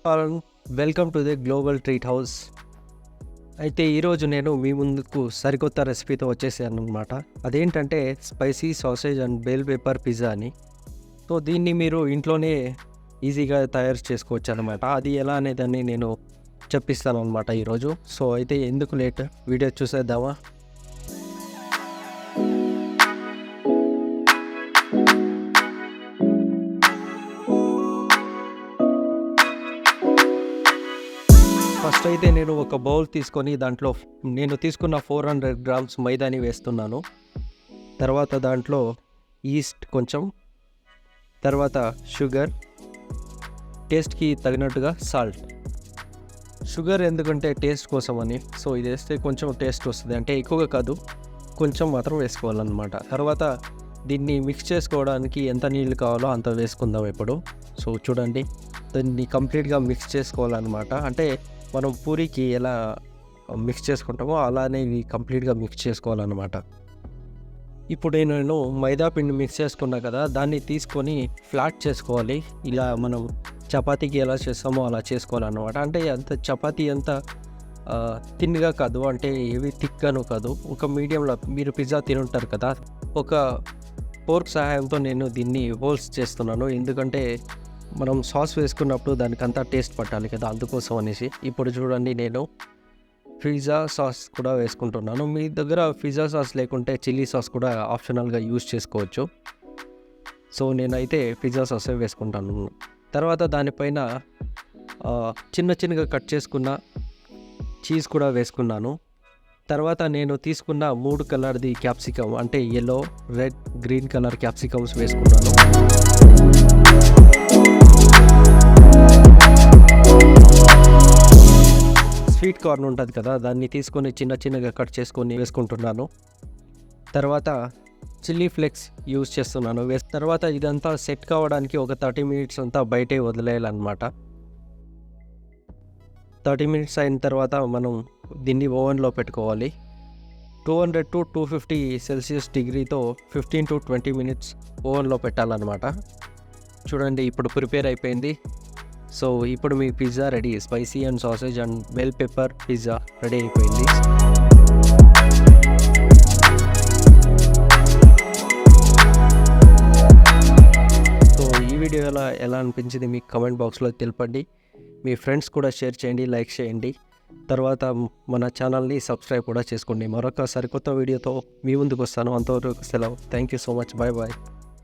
All welcome to the global treat house. అయితే ఈరోజు నేను మీ ముందుకు సరికొత్త రెసిపీతో వచ్చేసాను అనమాట. అదేంటంటే spicy sausage and bell pepper pizza అని. సో దీన్ని మీరు ఇంట్లోనే ఈజీగా తయారు చేసుకోవచ్చు అనమాట. అది ఎలా అనేదాన్ని నేను చెప్పిస్తాను అనమాట ఈరోజు. సో అయితే ఎందుకు లేట్, వీడియో చూసేద్దామా? ఫస్ట్ అయితే నేను ఒక బౌల్ తీసుకొని దాంట్లో నేను తీసుకున్న 400 గ్రామ్స్ మైదాని వేస్తున్నాను. తర్వాత దాంట్లో ఈస్ట్ కొంచెం, తర్వాత షుగర్, టేస్ట్కి తగినట్టుగా సాల్ట్. షుగర్ ఎందుకంటే టేస్ట్ కోసం అని, సో ఇది వేస్తే కొంచెం టేస్ట్ వస్తుంది, అంటే ఎక్కువగా కాదు, కొంచెం మాత్రం వేసుకోవాలన్నమాట. తర్వాత దీన్ని మిక్స్ చేసుకోవడానికి ఎంత నీళ్ళు కావాలో అంత వేసుకుందాం ఇప్పుడు. సో చూడండి, దీన్ని కంప్లీట్గా మిక్స్ చేసుకోవాలన్నమాట. అంటే మనం పూరికి ఎలా మిక్స్ చేసుకుంటామో అలానే ఇవి కంప్లీట్గా మిక్స్ చేసుకోవాలన్నమాట. ఇప్పుడు నేను మైదా పిండి మిక్స్ చేసుకున్నా కదా, దాన్ని తీసుకొని ఫ్లాట్ చేసుకోవాలి. ఇలా మనం చపాతీకి ఎలా చేస్తామో అలా చేసుకోవాలన్నమాట. అంటే అంత చపాతీ అంత థిన్గా కాదు, అంటే ఏవి థిక్గాను కాదు, ఒక మీడియంలో. మీరు పిజ్జా తినుంటారు కదా, ఒక ఫోర్క్ సహాయంతో నేను దీన్ని హోల్స్ చేస్తున్నాను. ఎందుకంటే మనం సాస్ వేసుకున్నప్పుడు దానికంతా టేస్ట్ పట్టాలి కదా, అందుకోసం అనేసి. ఇప్పుడు చూడండి, నేను పిజ్జా సాస్ కూడా వేసుకుంటున్నాను. మీ దగ్గర పిజ్జా సాస్ లేకుంటే చిల్లీ సాస్ కూడా ఆప్షనల్గా యూజ్ చేసుకోవచ్చు. సో నేనైతే పిజ్జా సాసే వేసుకుంటాను. తర్వాత దానిపైన చిన్న చిన్నగా కట్ చేసుకున్న చీజ్ కూడా వేసుకున్నాను. తర్వాత నేను తీసుకున్న 3 కలర్ది క్యాప్సికమ్, అంటే yellow, red, green colour capsicums వేసుకున్నాను. స్వీట్ కార్న్ ఉంటుంది కదా, దాన్ని తీసుకొని చిన్న చిన్నగా కట్ చేసుకొని వేసుకుంటున్నాను. తర్వాత చిల్లీ ఫ్లేక్స్ యూజ్ చేస్తున్నాను. తర్వాత ఇదంతా సెట్ కావడానికి ఒక 30 మినిట్స్ అంతా బయటే వదిలేయాలన్నమాట. 30 మినిట్స్ అయిన తర్వాత మనం దీన్ని ఓవెన్లో పెట్టుకోవాలి. 200 to 250 సెల్సియస్ డిగ్రీతో 15 to 20 మినిట్స్ ఓవెన్లో పెట్టాలన్నమాట. చూడండి, ఇప్పుడు ప్రిపేర్ అయిపోయింది. సో ఇప్పుడు మీ pizza ready. Spicy and sausage and bell pepper pizza ready అయిపోయింది. సో ఈ వీడియో ఎలా అనిపించింది మీకు కమెంట్ బాక్స్లో తెలపండి. మీ ఫ్రెండ్స్ కూడా షేర్ చేయండి, లైక్ చేయండి. తర్వాత మన ఛానల్ని సబ్స్క్రైబ్ కూడా చేసుకోండి. మరొక సరికొత్త వీడియోతో మీ ముందుకు వస్తాను. అంతవరకు సెలవు. Thank you so much. Bye bye.